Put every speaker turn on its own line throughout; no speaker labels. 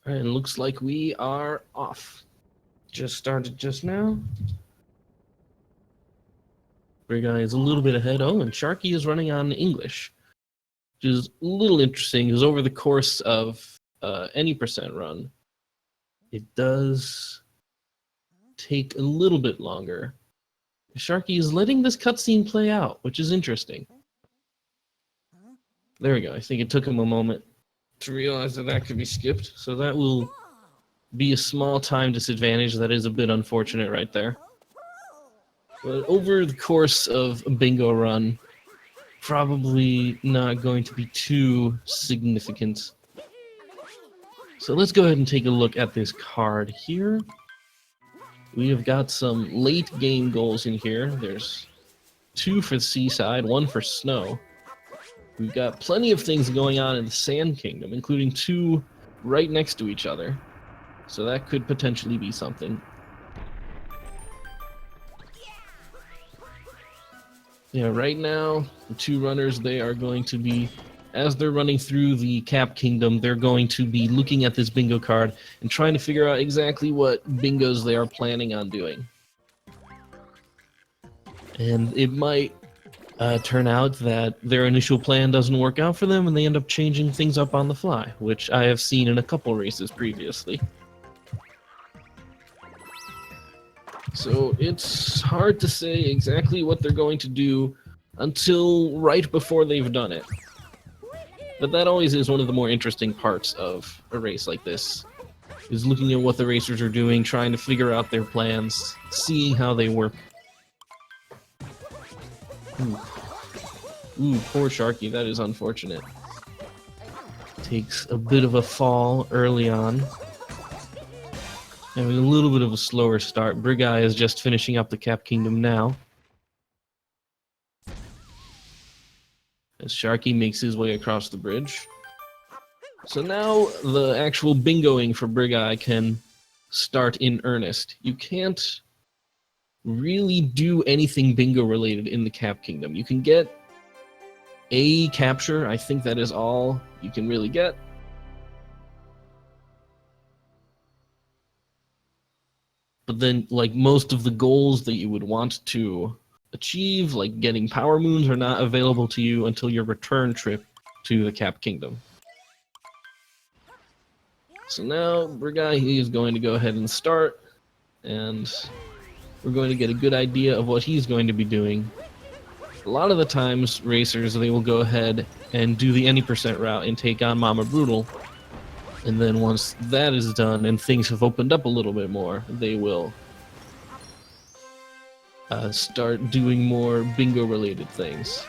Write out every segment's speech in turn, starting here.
And looks like we are off. Just started just now. Briguy is a little bit ahead. Oh, and Sharky is running on English, which is a little interesting because over the course of any percent run, it does take a little bit longer. Sharky is letting this cutscene play out, which is interesting. There we go. I think it took him a moment to realize that that could be skipped, so that will be a small time disadvantage. That is a bit unfortunate right there. But over the course of a bingo run, probably not going to be too significant. So let's go ahead and take a look at this card here. We have got some late game goals in here. There's 2 for the seaside, 1 for snow. We've got plenty of things going on in the Sand Kingdom, including 2 right next to each other. So that could potentially be something. Yeah, right now, the 2 runners, they are going to be, as they're running through the Cap Kingdom, they're going to be looking at this bingo card and trying to figure out exactly what bingos they are planning on doing. And it might turn out that their initial plan doesn't work out for them and they end up changing things up on the fly, which I have seen in a couple races previously. So it's hard to say exactly what they're going to do until right before they've done it. But that always is one of the more interesting parts of a race like this, is looking at what the racers are doing, trying to figure out their plans, seeing how they work. Ooh, poor Sharky, that is unfortunate. Takes a bit of a fall early on. Having a little bit of a slower start. Briguy is just finishing up the Cap Kingdom now. As Sharky makes his way across the bridge. So now the actual bingoing for Briguy can start in earnest. You can't really do anything bingo related in the Cap Kingdom. You can get a capture. I think that is all you can really get. But then, like, most of the goals that you would want to achieve, like getting power moons, are not available to you until your return trip to the Cap Kingdom. So now, Briguy, he is going to go ahead and start, and we're going to get a good idea of what he's going to be doing. A lot of the times, racers, they will go ahead and do the any percent route and take on Mama Brutal. And then once that is done and things have opened up a little bit more, they will start doing more bingo-related things.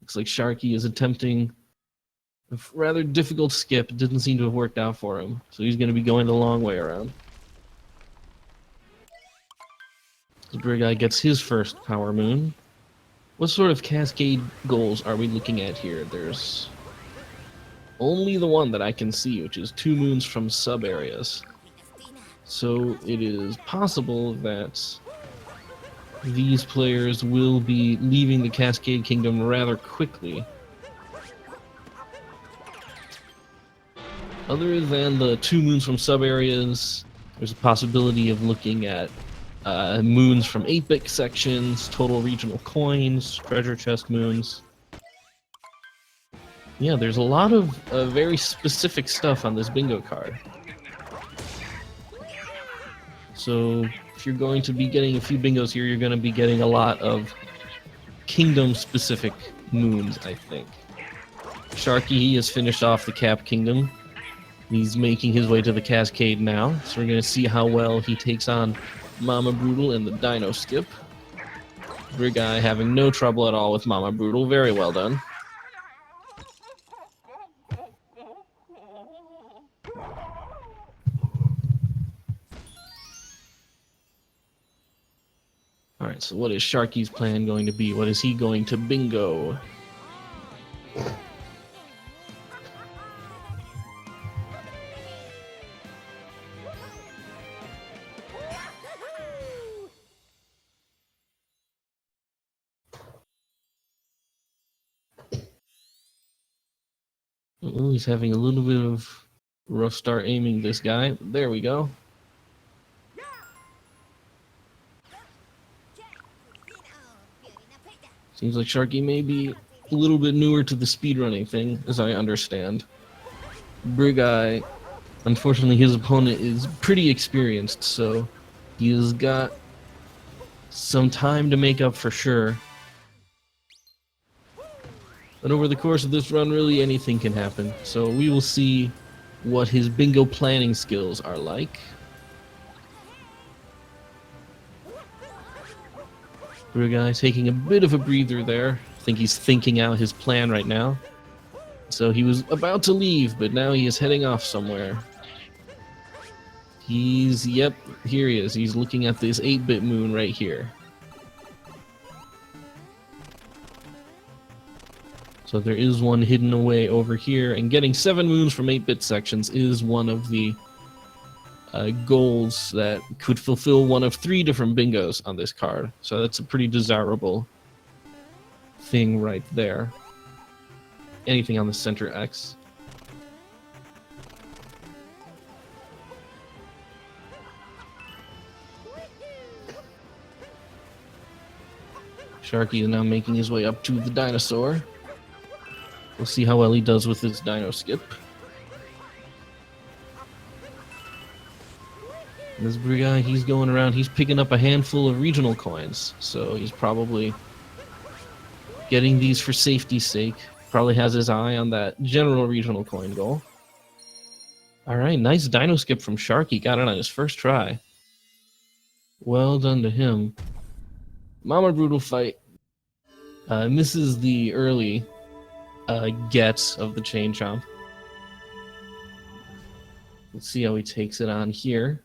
Looks like Sharky is attempting a rather difficult skip. It didn't seem to have worked out for him, so he's going to be going the long way around. The Briguy gets his first power moon. What sort of cascade goals are we looking at here? There's only the one that I can see, which is 2 moons from sub-areas. So it is possible that these players will be leaving the Cascade Kingdom rather quickly. Other than the 2 moons from sub-areas, there's a possibility of looking at moons from 8-bit sections, total regional coins, treasure chest moons. Yeah, there's a lot of very specific stuff on this bingo card. So if you're going to be getting a few bingos here, you're going to be getting a lot of kingdom-specific moons, I think. Sharky, he has finished off the Cap Kingdom. He's making his way to the Cascade now, so we're going to see how well he takes on Mama Brutal in the Dino Skip. Briguy having no trouble at all with Mama Brutal. Very well done. Alright, so what is Sharky's plan going to be? What is he going to bingo? Oh, he's having a little bit of rough start aiming this guy. There we go. Seems like Sharky may be a little bit newer to the speedrunning thing, as I understand. Briguy, unfortunately, his opponent is pretty experienced, so he has got some time to make up for sure. But over the course of this run, really anything can happen. So we will see what his bingo planning skills are like. Briguy taking a bit of a breather there. I think he's thinking out his plan right now. So he was about to leave, but now he is heading off somewhere. Yep, here he is. He's looking at this 8-bit moon right here. So there is one hidden away over here, and getting 7 moons from 8-bit sections is one of the goals that could fulfill one of 3 different bingos on this card. So that's a pretty desirable thing right there. Anything on the center X. Sharky is now making his way up to the dinosaur. We'll see how well he does with his dino skip. This Briguy, he's going around, he's picking up a handful of regional coins, so he's probably getting these for safety's sake. Probably has his eye on that general regional coin goal. Alright, nice dino skip from Sharky, got it on his first try. Well done to him. Mama Brutal fight. Misses the early get of the chain chomp. Let's see how he takes it on here.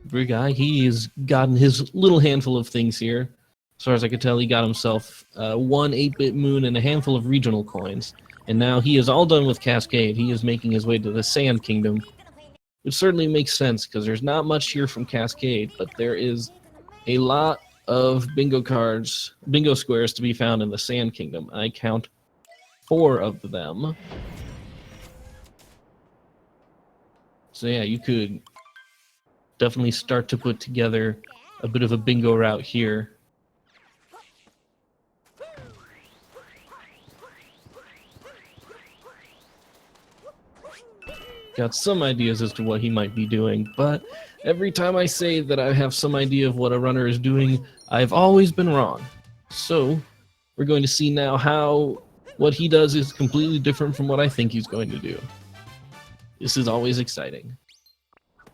Briguy, he's gotten his little handful of things here. As far as I could tell, he got himself 1 8-bit moon and a handful of regional coins. And now he is all done with Cascade. He is making his way to the Sand Kingdom. Which certainly makes sense, because there's not much here from Cascade, but there is a lot of bingo cards, bingo squares to be found in the Sand Kingdom. I count 4 of them. So yeah, you could definitely start to put together a bit of a bingo route here. Got some ideas as to what he might be doing, but every time I say that I have some idea of what a runner is doing, I've always been wrong. So we're going to see now how what he does is completely different from what I think he's going to do. This is always exciting.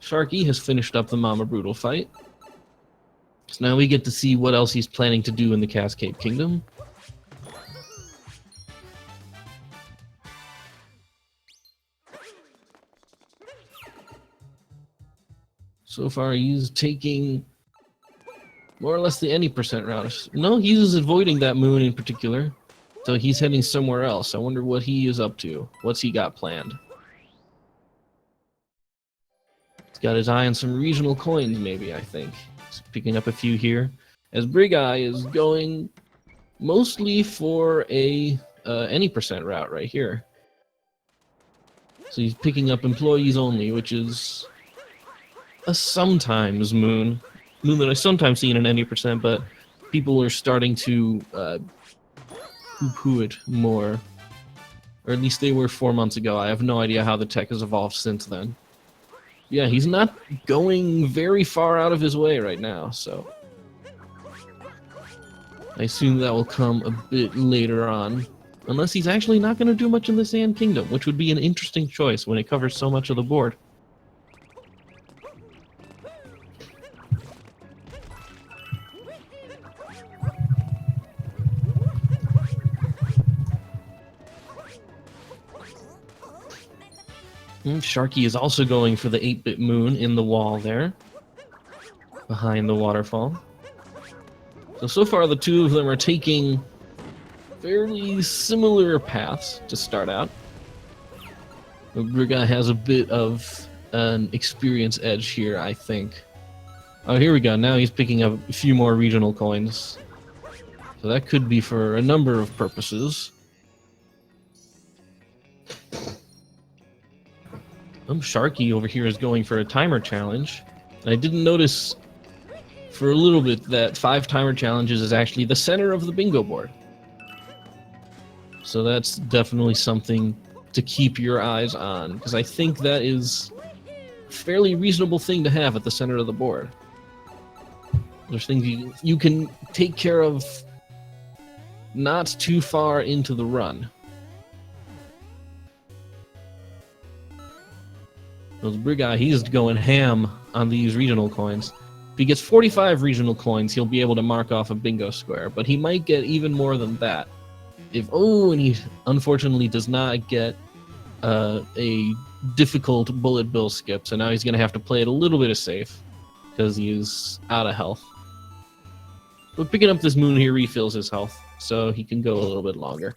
Sharky has finished up the Mama Brutal fight. So now we get to see what else he's planning to do in the Cascade Kingdom. So far he's taking more or less the any percent route. No, he's avoiding that moon in particular. So he's heading somewhere else. I wonder what he is up to. What's he got planned? He's got his eye on some regional coins, maybe, I think. He's picking up a few here. As Briguy is going mostly for a any percent route right here. So he's picking up employees only, which is a sometimes moon that I sometimes see in an any percent, but people are starting to poo-poo it more. Or at least they were 4 months ago. I have no idea how the tech has evolved since then. Yeah, he's not going very far out of his way right now, so I assume that will come a bit later on. Unless he's actually not going to do much in the Sand Kingdom, which would be an interesting choice when it covers so much of the board. Sharky is also going for the 8-bit moon in the wall there, behind the waterfall. So far the two of them are taking fairly similar paths to start out. Briguy has a bit of an experience edge here, I think. Oh, here we go. Now he's picking up a few more regional coins. So that could be for a number of purposes. Sharky over here is going for a timer challenge. And I didn't notice for a little bit that 5 timer challenges is actually the center of the bingo board. So that's definitely something to keep your eyes on, because I think that is a fairly reasonable thing to have at the center of the board. There's things you can take care of not too far into the run. Those Briguy, he's going ham on these regional coins. If he gets 45 regional coins, he'll be able to mark off a bingo square, but he might get even more than that. And he unfortunately does not get a difficult bullet bill skip, so now he's going to have to play it a little bit of safe, because he's out of health. But picking up this moon here refills his health, so he can go a little bit longer.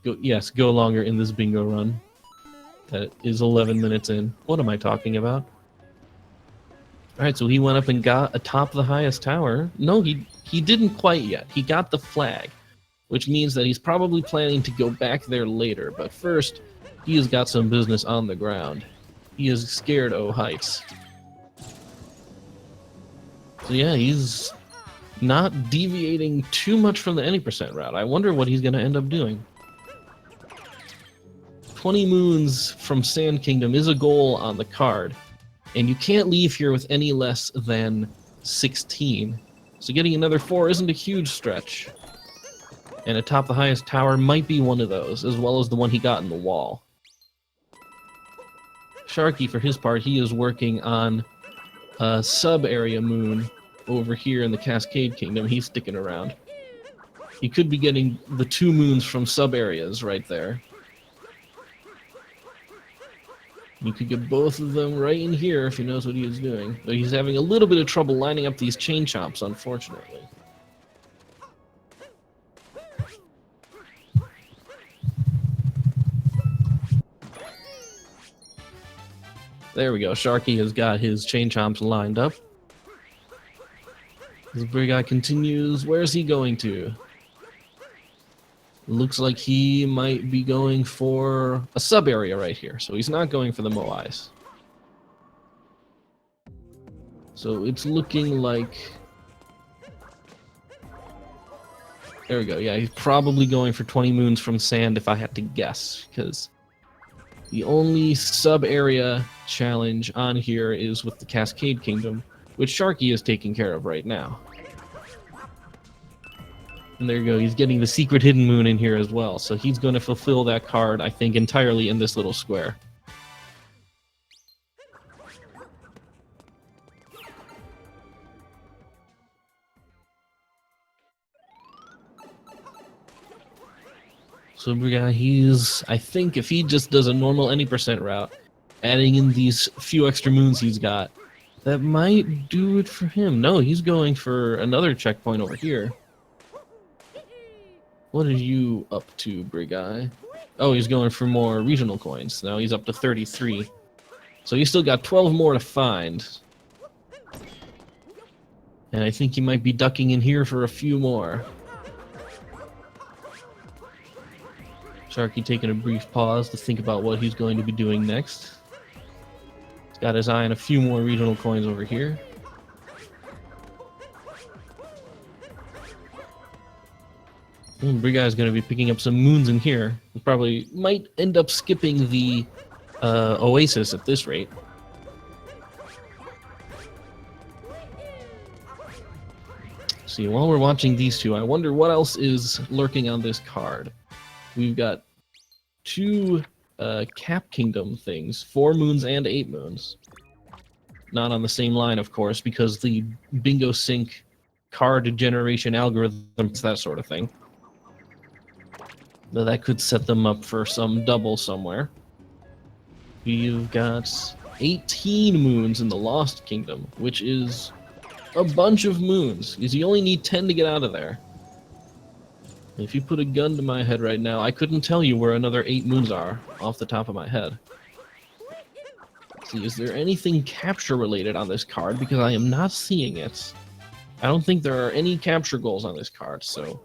Go longer in this bingo run. That is 11 minutes in. What am I talking about? Alright, so he went up and got atop the highest tower. No, he didn't quite yet. He got the flag, which means that he's probably planning to go back there later. But first, he has got some business on the ground. He is scared o' heights. So yeah, he's not deviating too much from the any percent route. I wonder what he's going to end up doing. 20 moons from Sand Kingdom is a goal on the card, and you can't leave here with any less than 16. So getting another 4 isn't a huge stretch. And atop the highest tower might be one of those, as well as the one he got in the wall. Sharky, for his part, he is working on a sub-area moon over here in the Cascade Kingdom. He's sticking around. He could be getting the 2 moons from sub-areas right there. You could get both of them right in here if he knows what he is doing. But he's having a little bit of trouble lining up these chain chomps, unfortunately. There we go. Sharky has got his chain chomps lined up. This Briguy continues. Where is he going to? Looks like he might be going for a sub-area right here. So he's not going for the Moais. So it's looking like... There we go. Yeah, he's probably going for 20 moons from sand if I had to guess. Because the only sub-area challenge on here is with the Cascade Kingdom, which Sharky is taking care of right now. And there you go, he's getting the secret hidden moon in here as well. So he's going to fulfill that card, I think, entirely in this little square. So Briguy, I think if he just does a normal any percent route, adding in these few extra moons he's got, that might do it for him. No, he's going for another checkpoint over here. What are you up to, Briguy? Oh, he's going for more regional coins. Now he's up to 33. So he's still got 12 more to find. And I think he might be ducking in here for a few more. Sharky taking a brief pause to think about what he's going to be doing next. He's got his eye on a few more regional coins over here. Briguy is going to be picking up some moons in here. He probably might end up skipping the Oasis at this rate. See, while we're watching these two, I wonder what else is lurking on this card. We've got 2 Cap Kingdom things, 4 moons and 8 moons. Not on the same line, of course, because the bingo sync card generation algorithms, that sort of thing. But that could set them up for some double somewhere. We've got 18 moons in the Lost Kingdom, which is a bunch of moons, because you only need 10 to get out of there. If you put a gun to my head right now, I couldn't tell you where another 8 moons are off the top of my head. See, is there anything capture related on this card? Because I am not seeing it. I don't think there are any capture goals on this card, so...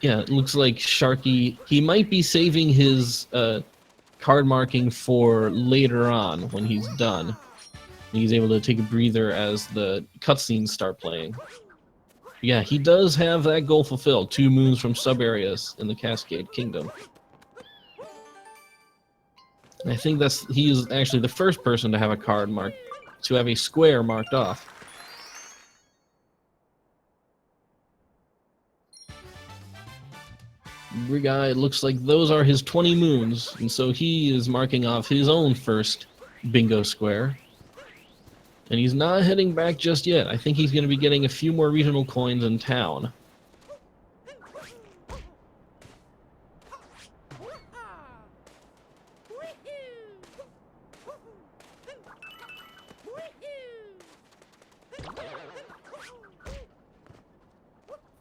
Yeah, it looks like Sharky... He might be saving his card marking for later on, when he's done. He's able to take a breather as the cutscenes start playing. Yeah, he does have that goal fulfilled. 2 moons from sub-areas in the Cascade Kingdom. And I think he is actually the first person to have a card marked, to have a square marked off. Briguy, it looks like those are his 20 moons, and so he is marking off his own first bingo square. And he's not heading back just yet. I think he's going to be getting a few more regional coins in town.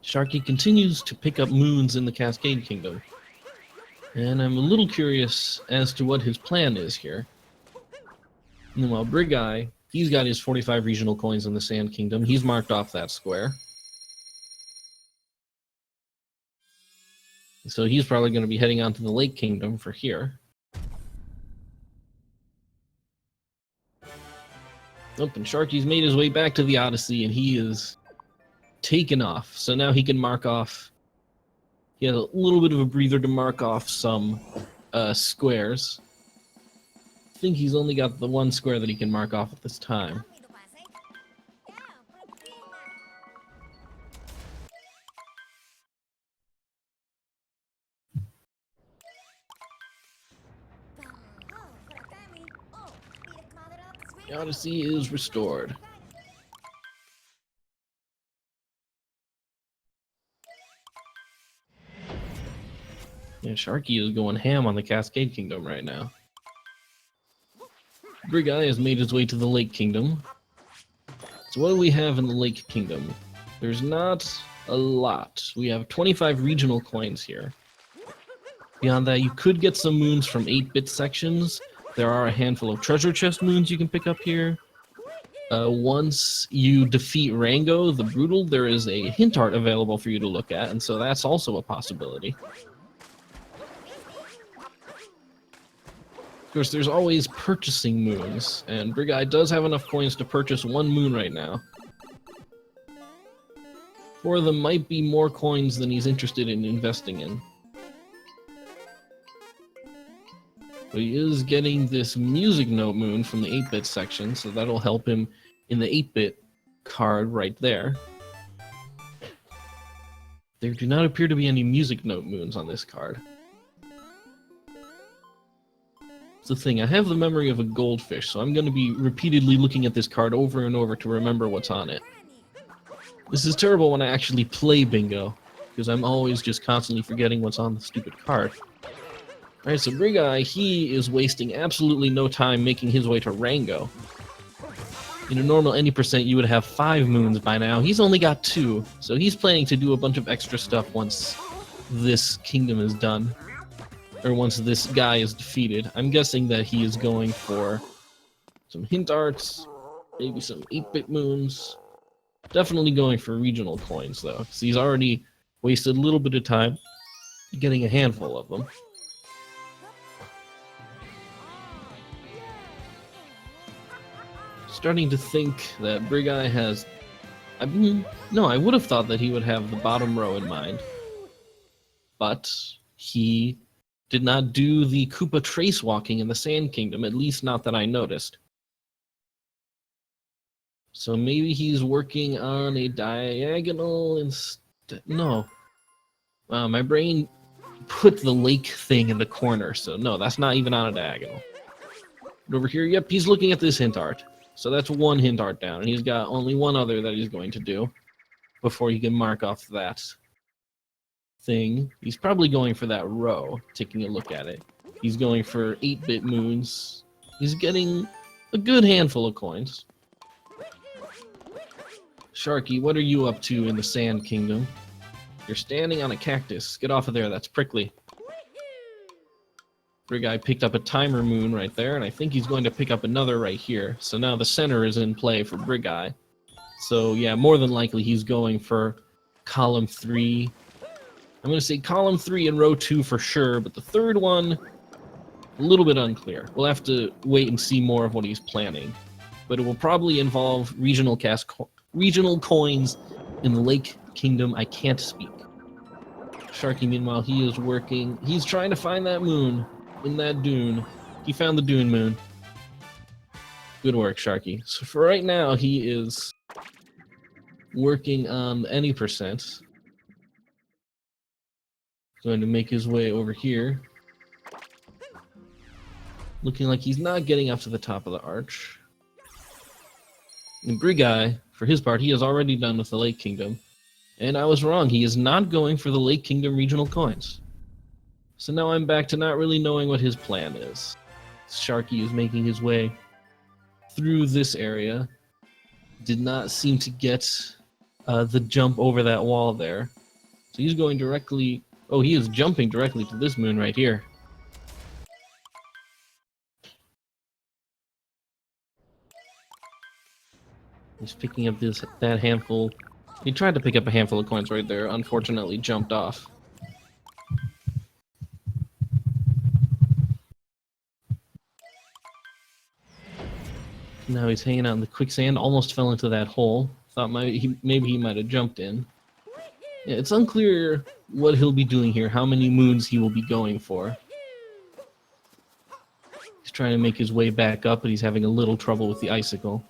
Sharky continues to pick up moons in the Cascade Kingdom. And I'm a little curious as to what his plan is here. And while Briguy, he's got his 45 regional coins in the Sand Kingdom. He's marked off that square. So he's probably going to be heading on to the Lake Kingdom for here. Oh, and Sharky's made his way back to the Odyssey, and he is taken off. So now he can mark off... He has a little bit of a breather to mark off some squares. I think he's only got the 1 square that he can mark off at this time. The Odyssey is restored. Yeah, Sharky is going ham on the Cascade Kingdom right now. Briguy has made his way to the Lake Kingdom. So what do we have in the Lake Kingdom? There's not a lot. We have 25 regional coins here. Beyond that, you could get some moons from 8-bit sections. There are a handful of treasure chest moons you can pick up here. Once you defeat Rango, the Brutal, there is a hint art available for you to look at, and so that's also a possibility. Of course, there's always purchasing moons, and Briguy does have enough coins to purchase 1 moon right now. 4 of them might be more coins than he's interested in investing in. But he is getting this music note moon from the 8-bit section, so that'll help him in the 8-bit card right there. There do not appear to be any music note moons on this card. That's the thing, I have the memory of a goldfish, so I'm going to be repeatedly looking at this card over and over to remember what's on it. This is terrible when I actually play bingo, because I'm always just constantly forgetting what's on the stupid card. Alright, so Briguy, he is wasting absolutely no time making his way to Rango. In a normal any percent, you would have 5 moons by now. He's only got 2, so he's planning to do a bunch of extra stuff once this kingdom is done. Or once this guy is defeated. I'm guessing that he is going for some hint arts, maybe some 8-bit moons. Definitely going for regional coins, though, because he's already wasted a little bit of time getting a handful of them. Starting to think that Briguy has... no, I would have thought that he would have the bottom row in mind. But he did not do the Koopa trace walking in the Sand Kingdom, at least not that I noticed. So maybe he's working on a diagonal instead. No. Wow, my brain put the lake thing in the corner, so no, that's not even on a diagonal. But over here, yep, he's looking at this hint art. So that's 1 hint art down, and he's got only 1 other that he's going to do before he can mark off that thing. He's probably going for that row, taking a look at it. He's going for 8-bit moons. He's getting a good handful of coins. Sharky, what are you up to in the Sand Kingdom? You're standing on a cactus. Get off of there, that's prickly. Briguy picked up a timer moon right there, and I think he's going to pick up another right here. So now the center is in play for Briguy. So yeah, more than likely he's going for column 3. I'm going to say column 3 and row 2 for sure, but the third one, a little bit unclear. We'll have to wait and see more of what he's planning. But it will probably involve regional coins in the Lake Kingdom. I can't speak. Sharky, meanwhile, he is working. He's trying to find that moon in that dune. He found the dune moon. Good work, Sharky. So for right now, he is working on any percent. Going to make his way over here. Looking like he's not getting up to the top of the arch. And Briguy, for his part, he is already done with the Lake Kingdom. And I was wrong, he is not going for the Lake Kingdom regional coins. So now I'm back to not really knowing what his plan is. Sharky is making his way through this area. Did not seem to get the jump over that wall there. So he's going directly... Oh, he is jumping directly to this moon right here. He's picking up that handful. He tried to pick up a handful of coins right there, unfortunately jumped off. Now he's hanging out in the quicksand, almost fell into that hole. Thought maybe he might have jumped in. Yeah, it's unclear what he'll be doing here, how many moons he will be going for. He's trying to make his way back up, but he's having a little trouble with the icicle.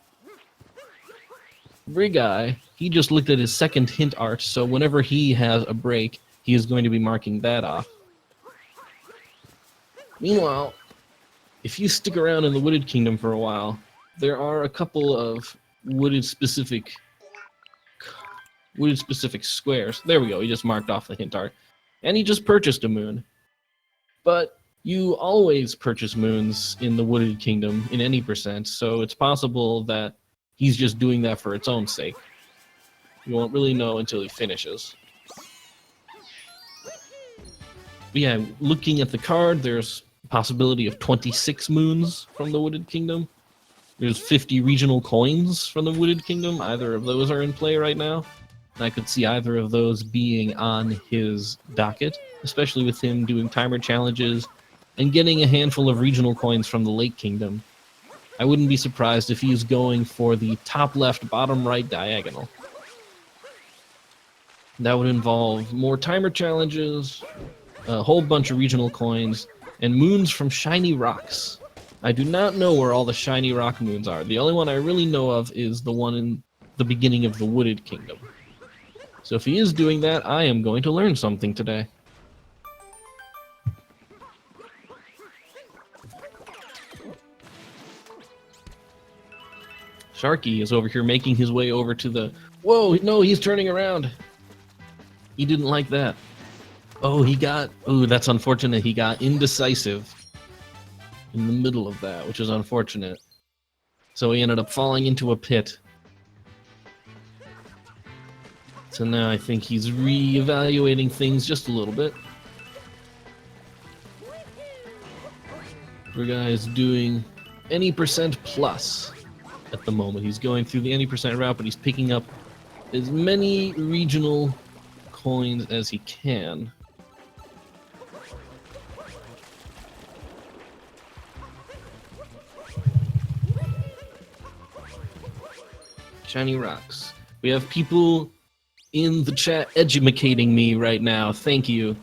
Briguy, he just looked at his second hint arch, so whenever he has a break, he is going to be marking that off. Meanwhile, if you stick around in the Wooded Kingdom for a while, there are a couple of wooded specific squares. There we go, he just marked off the hint arch. And he just purchased a moon. But you always purchase moons in the Wooded Kingdom in any percent, so it's possible that he's just doing that for its own sake. You won't really know until he finishes. But yeah, looking at the card, there's a possibility of 26 moons from the Wooded Kingdom. There's 50 regional coins from the Wooded Kingdom. Either of those are in play right now. And I could see either of those being on his docket, especially with him doing timer challenges and getting a handful of regional coins from the Lake Kingdom. I wouldn't be surprised if he's going for the top left, bottom right diagonal. That would involve more timer challenges, a whole bunch of regional coins, and moons from shiny rocks. I do not know where all the shiny rock moons are. The only one I really know of is the one in the beginning of the Wooded Kingdom. So if he is doing that, I am going to learn something today. Sharky is over here making his way over to the... Whoa, no, he's turning around. He didn't like that. Oh, that's unfortunate. He got indecisive in the middle of that, which is unfortunate. So he ended up falling into a pit. So now I think he's re-evaluating things just a little bit. Briguy is doing any percent plus at the moment. He's going through the any percent route, but he's picking up as many regional coins as he can. Shiny rocks. We have people in the chat educating me right now. Thank you.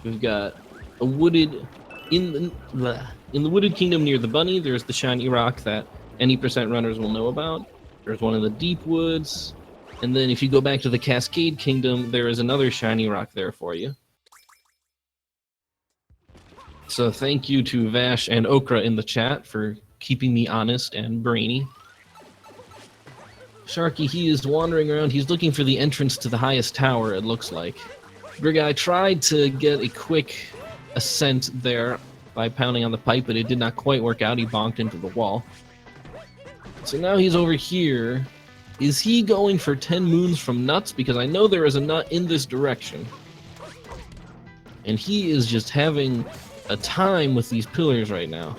We've got a wooded in the Wooded Kingdom near the bunny. There's the shiny rock that any percent runners will know about. There's one in the deep woods, and then if you go back to the Cascade Kingdom, there is another shiny rock there for you. So thank you to Vash and Okra in the chat for keeping me honest and brainy. Sharky, he is wandering around. He's looking for the entrance to the highest tower, it looks like. Briguy tried to get a quick ascent there by pounding on the pipe, but it did not quite work out. He bonked into the wall. So now he's over here Is he going for 10 moons from nuts? Because I know there is a nut in this direction. And he is just having a time with these pillars right now.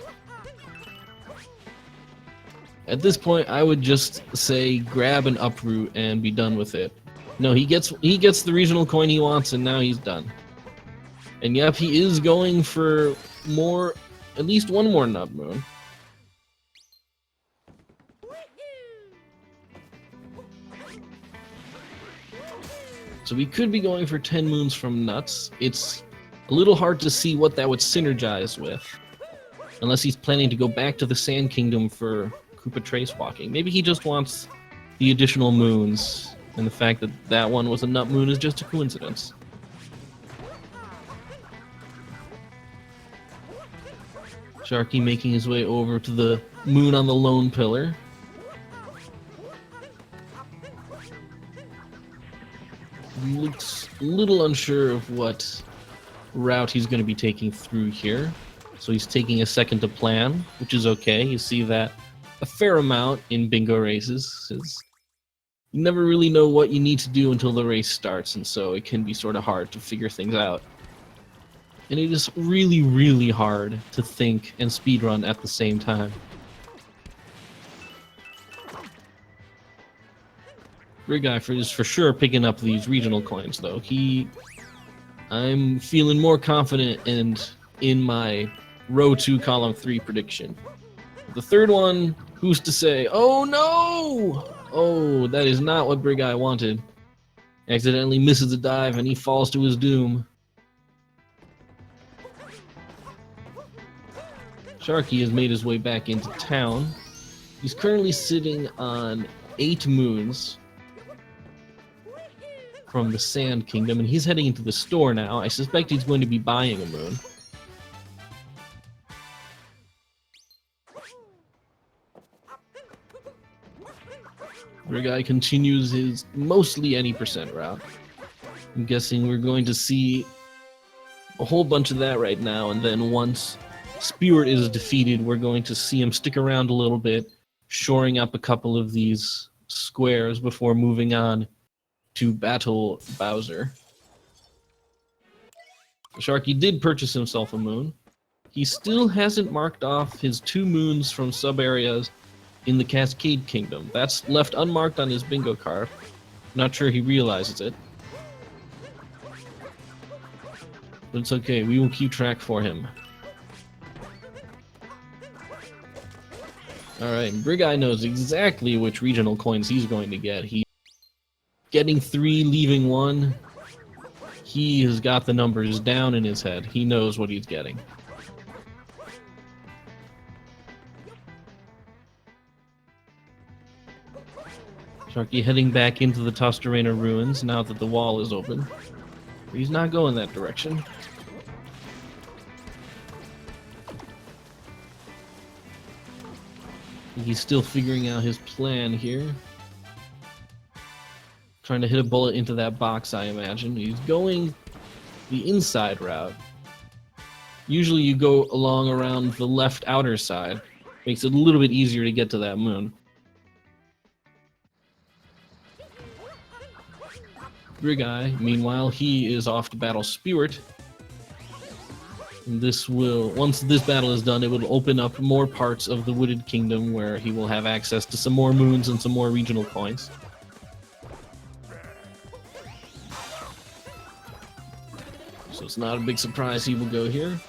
At this point, I would just say grab an uproot and be done with it. No, he gets the regional coin he wants, and now he's done. And yep, he is going for more, at least one more nut moon. So we could be going for 10 moons from nuts. It's a little hard to see what that would synergize with. Unless he's planning to go back to the Sand Kingdom for Koopa Trace Walking. Maybe he just wants the additional moons, and the fact that that one was a nut moon is just a coincidence. Sharky making his way over to the moon on the lone pillar. He looks a little unsure of what route he's going to be taking through here. So he's taking a second to plan, which is okay. You see that a fair amount in bingo races. You never really know what you need to do until the race starts, and so it can be sort of hard to figure things out. And it is really, really hard to think and speedrun at the same time. Briguy is for sure picking up these regional coins, though. I'm feeling more confident in my row 2, column 3 prediction. The third one, who's to say? Oh no! Oh, that is not what Briguy wanted. Accidentally misses a dive and he falls to his doom. Sharky has made his way back into town. He's currently sitting on 8 moons from the Sand Kingdom, and he's heading into the store now. I suspect he's going to be buying a moon. Briguy continues his mostly any percent route. I'm guessing we're going to see a whole bunch of that right now, and then once Spirit is defeated, we're going to see him stick around a little bit, shoring up a couple of these squares before moving on to battle Bowser. Sharky did purchase himself a moon. He still hasn't marked off his 2 moons from sub-areas in the Cascade Kingdom. That's left unmarked on his bingo card. Not sure he realizes it. But it's okay, we will keep track for him. Alright, Briguy knows exactly which regional coins he's going to get. He's getting 3, leaving 1. He has got the numbers down in his head. He knows what he's getting. Sharky heading back into the Tostarena ruins now that the wall is open. He's not going that direction. He's still figuring out his plan here. Trying to hit a bullet into that box, I imagine. He's going the inside route. Usually you go along around the left outer side. Makes it a little bit easier to get to that moon. Briguy, meanwhile, he is off to battle Spirit. And this will, once this battle is done, it will open up more parts of the Wooded Kingdom where he will have access to some more moons and some more regional coins. So it's not a big surprise he will go here.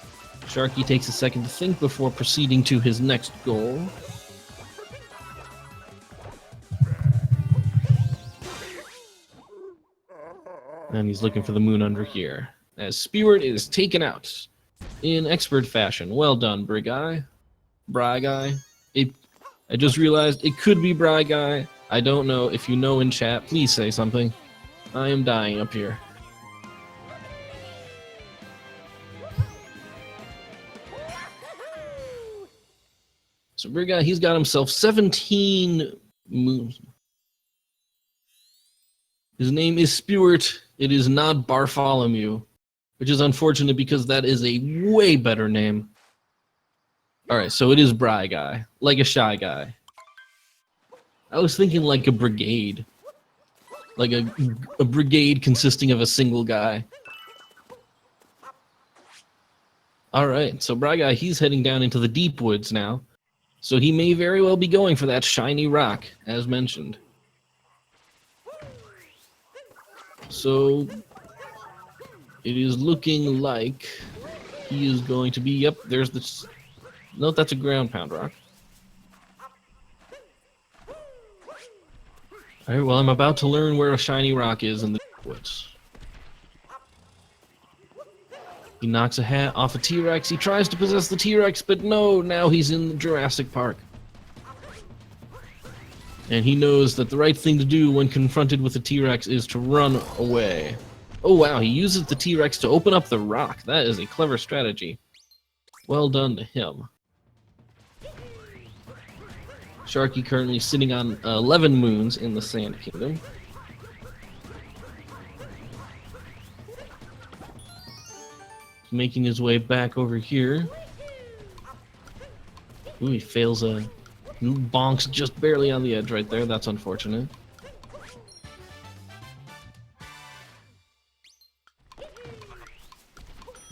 Sharky takes a second to think before proceeding to his next goal. And he's looking for the moon under here. As Spirit is taken out in expert fashion. Well done, Briguy. Briguy. I just realized it could be Briguy. I don't know. If you know in chat, please say something. I am dying up here. So Briguy, he's got himself 17 moons. His name is Spirit. It is not Bartholomew, which is unfortunate because that is a way better name. Alright, so it is Briguy, like a shy guy. I was thinking like a brigade. Like a brigade consisting of a single guy. Alright, so Briguy, he's heading down into the deep woods now. So he may very well be going for that shiny rock, as mentioned. So it is looking like he is going to be, yep, there's this, no, that's a ground pound rock. Alright, well, I'm about to learn where a shiny rock is in the woods. He knocks a hat off a T-Rex. He tries to possess the T-Rex, but no, now he's in the Jurassic Park. And he knows that the right thing to do when confronted with a T-Rex is to run away. Oh wow, he uses the T-Rex to open up the rock. That is a clever strategy. Well done to him. Sharky currently sitting on 11 moons in the Sand Kingdom. Making his way back over here. Ooh, he fails a... bonks just barely on the edge right there. That's unfortunate.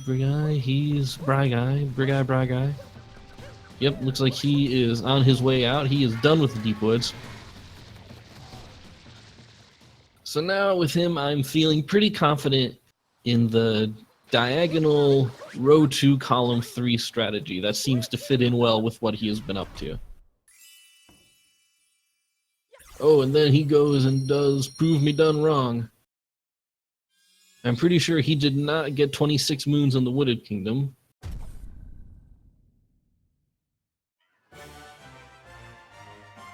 Briguy, he's Briguy. Yep, looks like he is on his way out. He is done with the deep woods. So now with him, I'm feeling pretty confident in the diagonal row 2 column 3 strategy. That seems to fit in well with what he has been up to. Oh, and then he goes and does prove me done wrong. I'm pretty sure he did not get 26 moons in the Wooded Kingdom.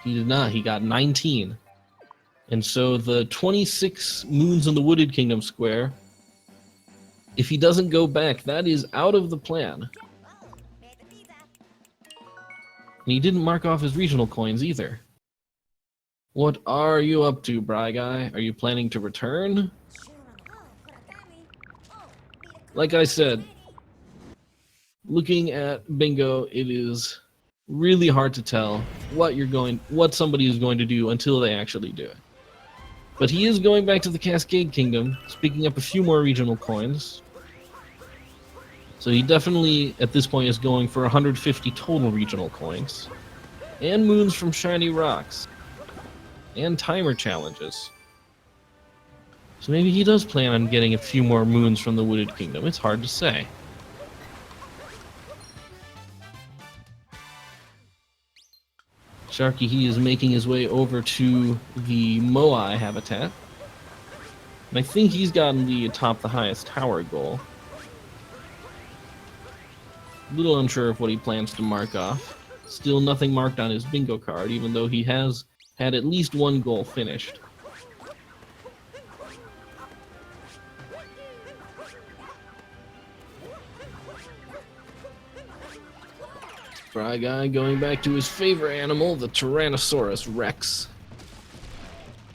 He did not. He got 19. And so the 26 moons in the Wooded Kingdom square, if he doesn't go back, that is out of the plan. And he didn't mark off his regional coins either. What are you up to, Briguy? Are you planning to return? Like I said, looking at bingo, it is really hard to tell what somebody is going to do until they actually do it. But he is going back to the Cascade Kingdom, picking up a few more regional coins. So he definitely, at this point, is going for 150 total regional coins. And moons from shiny rocks. And timer challenges. So maybe he does plan on getting a few more moons from the Wooded Kingdom. It's hard to say. Sharky, he is making his way over to the Moai habitat. And I think he's gotten the atop the highest tower goal. A little unsure of what he plans to mark off. Still nothing marked on his bingo card, even though he has had at least one goal finished. Briguy going back to his favorite animal, the Tyrannosaurus Rex.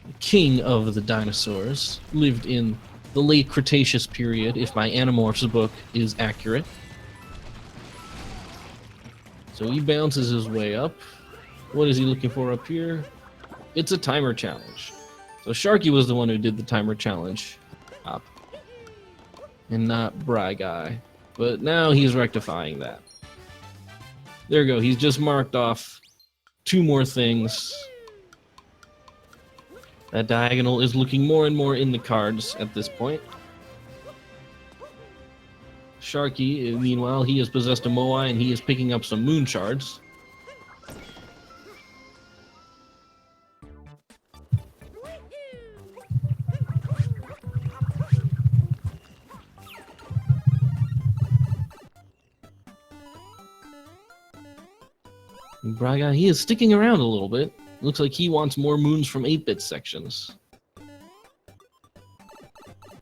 The king of the dinosaurs, lived in the late Cretaceous period, if my Animorphs book is accurate. So he bounces his way up. What is he looking for up here? It's a timer challenge. So Sharky was the one who did the timer challenge up, and not Briguy. But now he's rectifying that. There we go. He's just marked off 2 more things. That diagonal is looking more and more in the cards at this point. Sharky, meanwhile, he has possessed a Moai and he is picking up some moon shards. Briguy, he is sticking around a little bit. Looks like he wants more moons from 8-bit sections.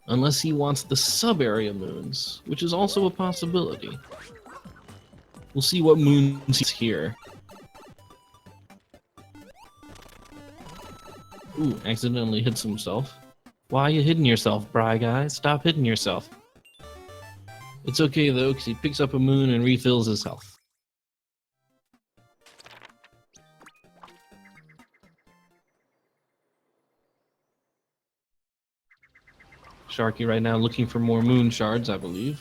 Unless he wants the sub-area moons, which is also a possibility. We'll see what moons he's here. Ooh, accidentally hits himself. Why are you hitting yourself, Briguy? Stop hitting yourself. It's okay though, because he picks up a moon and refills his health. Sharky right now looking for more moon shards, I believe.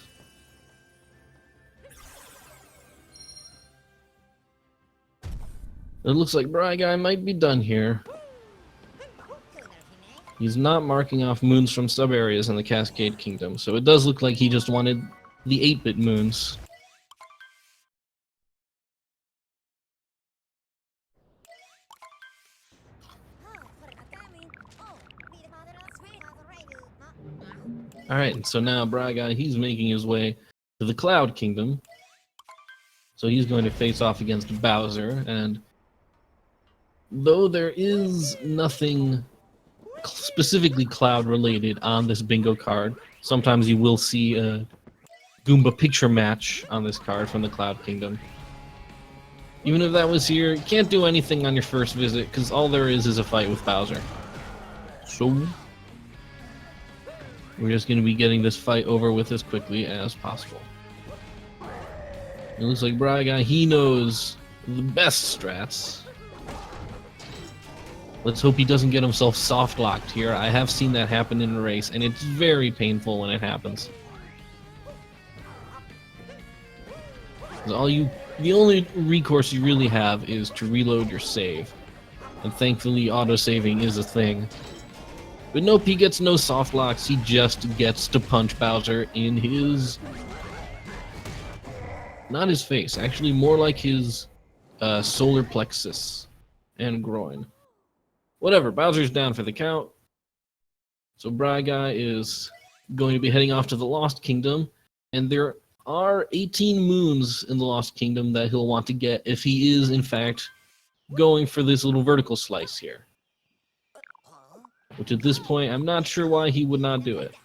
It looks like Briguy might be done here. He's not marking off moons from sub-areas in the Cascade Kingdom, so it does look like he just wanted the 8-bit moons. Alright, so now Briguy, he's making his way to the Cloud Kingdom. So he's going to face off against Bowser, and though there is nothing specifically Cloud related on this bingo card, sometimes you will see a Goomba picture match on this card from the Cloud Kingdom. Even if that was here, you can't do anything on your first visit, because all there is a fight with Bowser. So we're just going to be getting this fight over with as quickly as possible. It looks like Briguy, he knows the best strats. Let's hope he doesn't get himself soft-locked here. I have seen that happen in a race, and it's very painful when it happens. The only recourse you really have is to reload your save. And thankfully, auto-saving is a thing. But nope, he gets no soft locks, he just gets to punch Bowser in his... not his face, actually more like his solar plexus and groin. Whatever, Bowser's down for the count. So Briguy is going to be heading off to the Lost Kingdom, and there are 18 moons in the Lost Kingdom that he'll want to get if he is, in fact, going for this little vertical slice here. Which at this point, I'm not sure why he would not do it.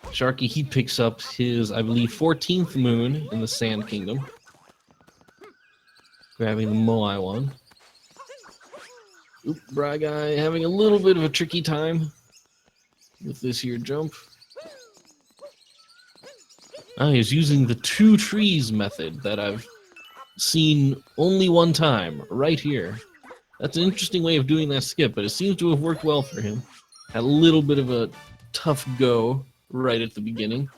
Sharky, he picks up his, I believe, 14th moon in the Sand Kingdom. Grabbing the Moai one. Oop, Briguy having a little bit of a tricky time with this here jump. He's using the 2 trees method that I've seen only one time, right here. That's an interesting way of doing that skip, but it seems to have worked well for him. Had a little bit of a tough go right at the beginning.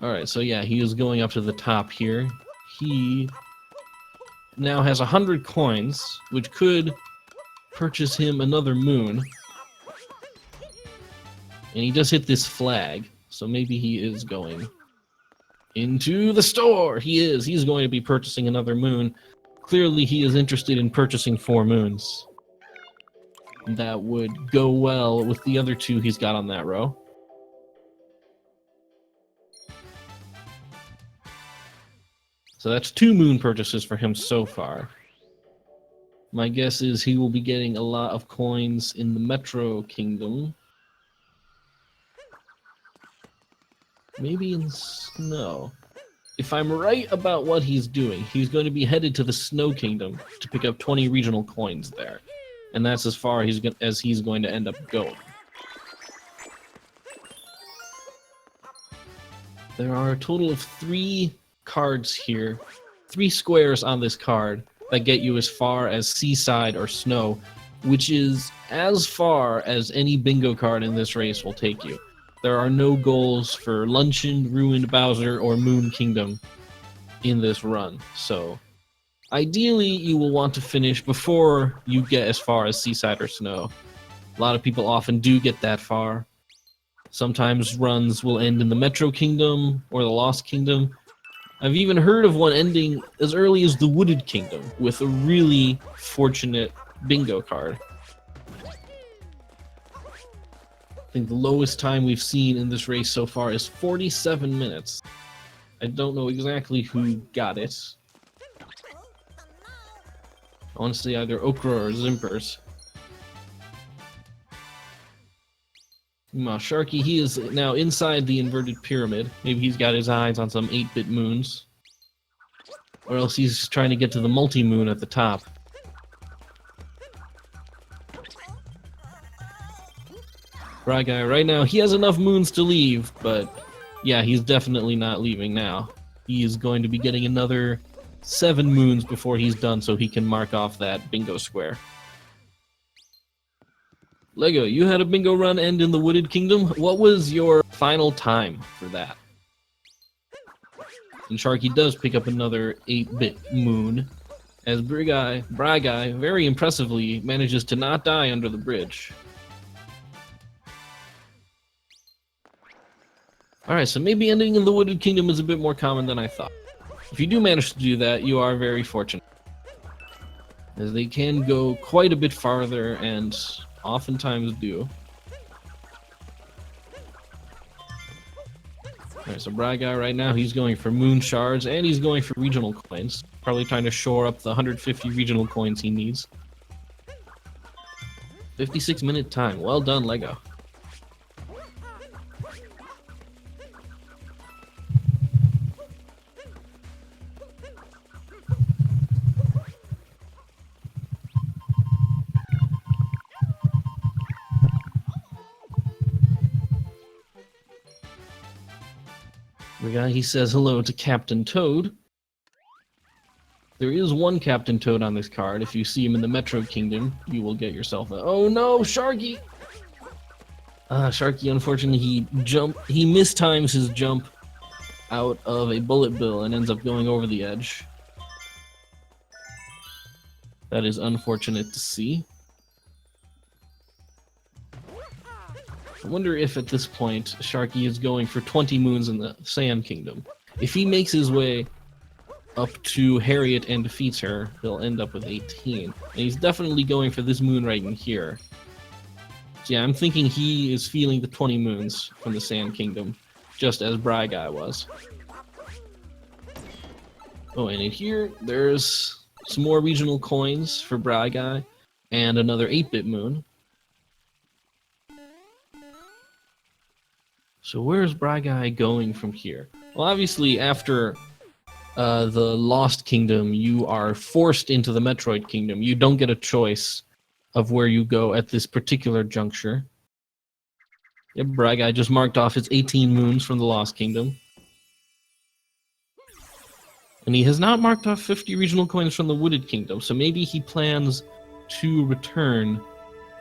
Alright, so yeah, he is going up to the top here. He now has 100 coins, which could purchase him another moon. And he just hit this flag, so maybe he is going into the store. He is. He's going to be purchasing another moon. Clearly, he is interested in purchasing 4 moons. That would go well with the other 2 he's got on that row. So that's 2 moon purchases for him so far. My guess is he will be getting a lot of coins in the Metro Kingdom. Maybe in Snow. If I'm right about what he's doing, he's going to be headed to the Snow Kingdom to pick up 20 regional coins there. And that's as far as he's going to end up going. There are a total of 3 cards here, 3 squares on this card that get you as far as Seaside or Snow, which is as far as any bingo card in this race will take you. There are no goals for Luncheon, Ruined Bowser, or Moon Kingdom in this run, so ideally you will want to finish before you get as far as Seaside or Snow. A lot of people often do get that far. Sometimes runs will end in the Metro Kingdom or the Lost Kingdom. I've even heard of one ending as early as the Wooded Kingdom with a really fortunate bingo card. I think the lowest time we've seen in this race so far is 47 minutes. I don't know exactly who got it. I want to say either Okra or Zimpers. Sharky, he is now inside the inverted pyramid. Maybe he's got his eyes on some 8-bit moons. Or else he's trying to get to the multi-moon at the top. Briguy, right now, he has enough moons to leave, but yeah, he's definitely not leaving now. He is going to be getting another 7 moons before he's done so he can mark off that bingo square. Lego, you had a bingo run end in the Wooded Kingdom. What was your final time for that? And Sharky does pick up another 8-bit moon, as Briguy very impressively manages to not die under the bridge. Alright, so maybe ending in the Wooded Kingdom is a bit more common than I thought. If you do manage to do that, you are very fortunate, as they can go quite a bit farther and oftentimes do. Alright, so Briguy right now, he's going for moon shards and he's going for regional coins. Probably trying to shore up the 150 regional coins he needs. 56-minute time. Well done, Lego. He says hello to Captain Toad. There is one Captain Toad on this card. If you see him in the Metro Kingdom, you will get yourself a... Oh no, Sharky! Sharky, unfortunately, he mistimes his jump out of a bullet bill and ends up going over the edge. That is unfortunate to see. I wonder if at this point Sharky is going for 20 moons in the Sand Kingdom. If he makes his way up to Harriet and defeats her, he'll end up with 18. And he's definitely going for this moon right in here. So yeah, I'm thinking he is feeling the 20 moons from the Sand Kingdom, just as Briguy was. Oh, and in here, there's some more regional coins for Briguy, and another 8-bit moon. So where's Briguy going from here? Well, obviously, after the Lost Kingdom, you are forced into the Metroid Kingdom. You don't get a choice of where you go at this particular juncture. Yep, Briguy just marked off his 18 moons from the Lost Kingdom. And he has not marked off 50 regional coins from the Wooded Kingdom, so maybe he plans to return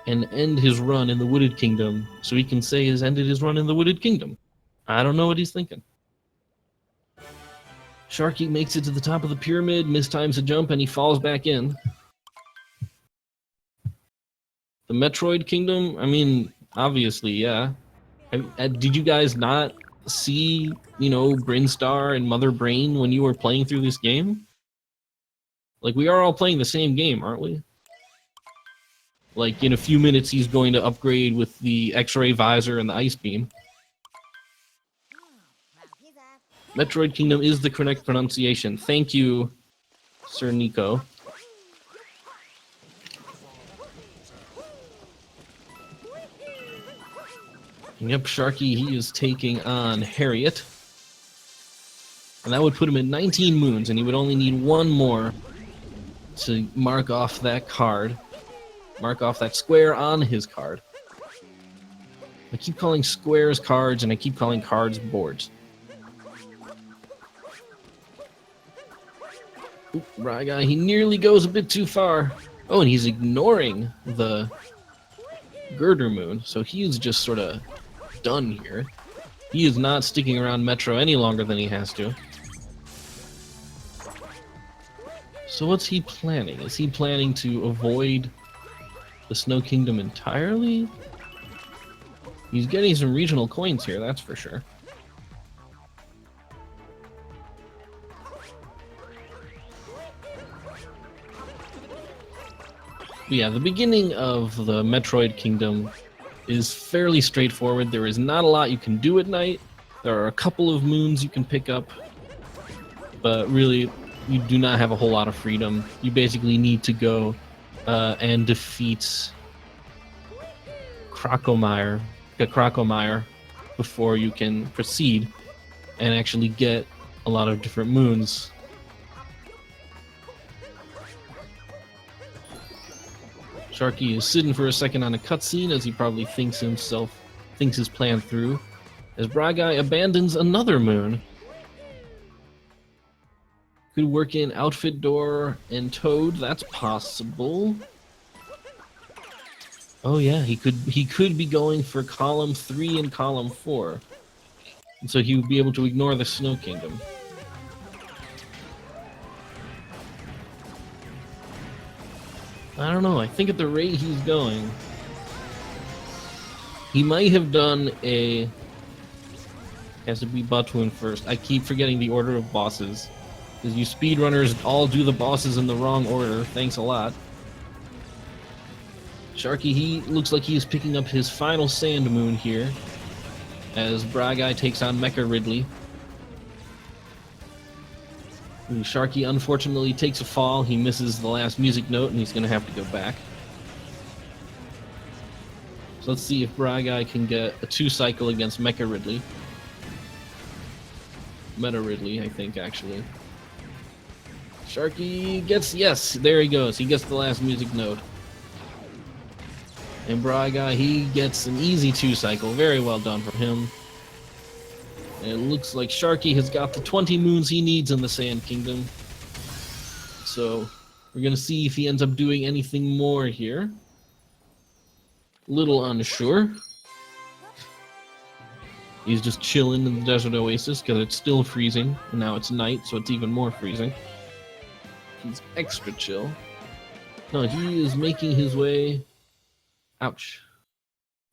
and end his run in the Wooded Kingdom, so he can say he's ended his run in the Wooded Kingdom. I don't know what he's thinking. Sharky makes it to the top of the pyramid, mistimes a jump, and he falls back in. The Metroid Kingdom? I mean, obviously, yeah. Did you guys not see, Brinstar and Mother Brain when you were playing through this game? Like, we are all playing the same game, aren't we? Like, in a few minutes, he's going to upgrade with the X-ray visor and the ice beam. Metroid Kingdom is the correct pronunciation. Thank you, Sir Nico. Yep, Sharky, he is taking on Harriet. And that would put him at 19 moons, and he would only need one more to mark off that card. Mark off that square on his card. I keep calling squares cards, and I keep calling cards boards. Oop, Briguy, he nearly goes a bit too far. Oh, and he's ignoring the Girder Moon, so he's just sort of done here. He is not sticking around Metro any longer than he has to. So what's he planning? Is he planning to avoid the Snow Kingdom entirely? He's getting some regional coins here, that's for sure. But yeah, the beginning of the Metroid Kingdom is fairly straightforward. There is not a lot you can do at night. There are a couple of moons you can pick up, but really, you do not have a whole lot of freedom. You basically need to go and defeat Crocomire before you can proceed and actually get a lot of different moons. Sharky is sitting for a second on a cutscene as he probably thinks his plan through, as Briguy abandons another moon. Could work in Outfit Door and Toad. That's possible. Oh yeah, he could be going for column 3 and column 4. And so he would be able to ignore the Snow Kingdom. I don't know, I think at the rate he's going, he might have done a... Has to be Batuan first. I keep forgetting the order of bosses. Because you speedrunners all do the bosses in the wrong order. Thanks a lot. Sharky, he looks like he is picking up his final Sand Moon here, as Briguy takes on Mecha Ridley. Ooh, Sharky unfortunately takes a fall. He misses the last music note, and he's going to have to go back. So let's see if Briguy can get a 2-cycle against Mecha Ridley. Meta Ridley, I think, actually. Sharky gets... Yes, there he goes. He gets the last music note. And Briguy, he gets an easy 2-cycle. Very well done for him. And it looks like Sharky has got the 20 moons he needs in the Sand Kingdom. So, we're going to see if he ends up doing anything more here. Little unsure. He's just chilling in the Desert Oasis because it's still freezing. And now it's night, so it's even more freezing. He's extra chill. No, he is making his way... Ouch.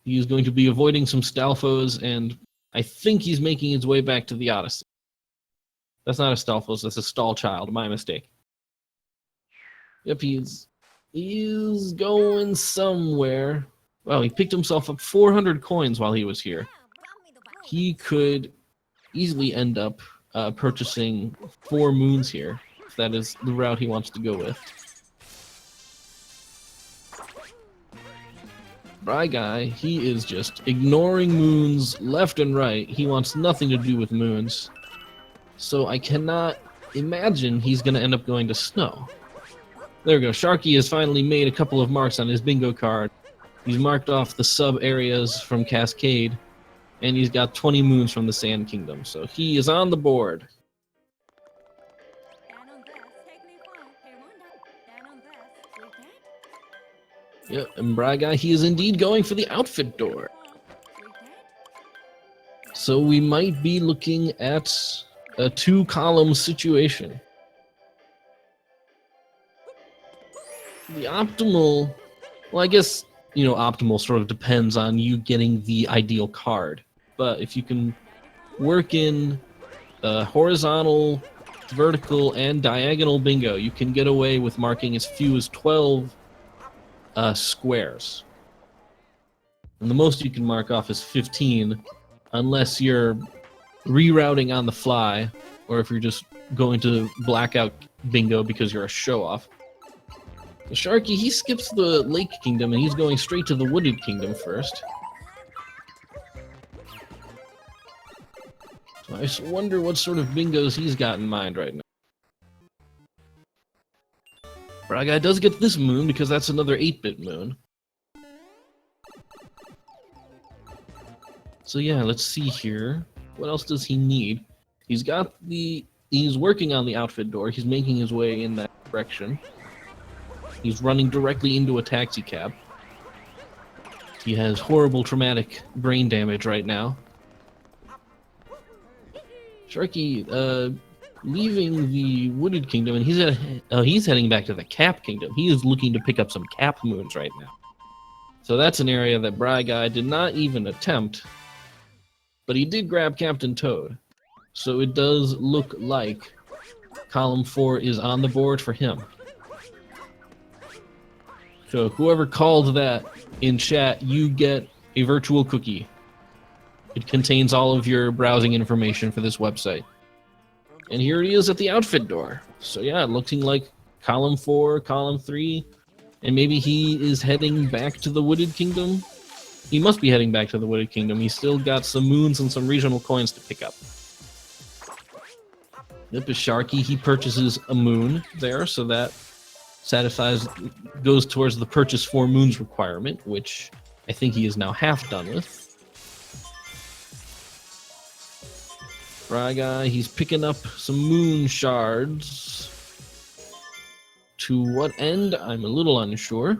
He is going to be avoiding some Stalfos, and I think he's making his way back to the Odyssey. That's not a Stalfos, that's a Stall Child. My mistake. Yep, he's going somewhere. Well, he picked himself up 400 coins while he was here. He could easily end up purchasing 4 moons here, if that is the route he wants to go with. Briguy, he is just ignoring moons left and right. He wants nothing to do with moons. So I cannot imagine he's going to end up going to Snow. There we go. Sharky has finally made a couple of marks on his bingo card. He's marked off the sub-areas from Cascade, and he's got 20 moons from the Sand Kingdom. So he is on the board. Yep, and Briguy, he is indeed going for the Outfit Door. So we might be looking at a 2-column situation. The optimal... Well, I guess, you know, optimal sort of depends on you getting the ideal card. But if you can work in horizontal, vertical, and diagonal bingo, you can get away with marking as few as 12 squares. And the most you can mark off is 15, unless you're rerouting on the fly, or if you're just going to blackout bingo because you're a show-off. Sharky, he skips the Lake Kingdom, and he's going straight to the Wooded Kingdom first. So I just wonder what sort of bingos he's got in mind right now. Briguy does get this moon because that's another 8-bit moon. So yeah, let's see here. What else does he need? He's working on the Outfit Door. He's making his way in that direction. He's running directly into a taxi cab. He has horrible traumatic brain damage right now. Sharky, leaving the Wooded Kingdom, and he's heading back to the Cap Kingdom. He is looking to pick up some Cap moons right now. So that's an area that Briguy did not even attempt, but he did grab Captain Toad. So it does look like column 4 is on the board for him. So whoever called that in chat, you get a virtual cookie. It contains all of your browsing information for this website. And here he is at the Outfit Door. So yeah, looking like column 4, column 3, and maybe he is heading back to the Wooded Kingdom. He must be heading back to the Wooded Kingdom. He's still got some moons and some regional coins to pick up. Yep, is Sharky. He purchases a moon there, so that goes towards the purchase 4 moons requirement, which I think he is now half done with. Briguy, he's picking up some moon shards. To what end? I'm a little unsure.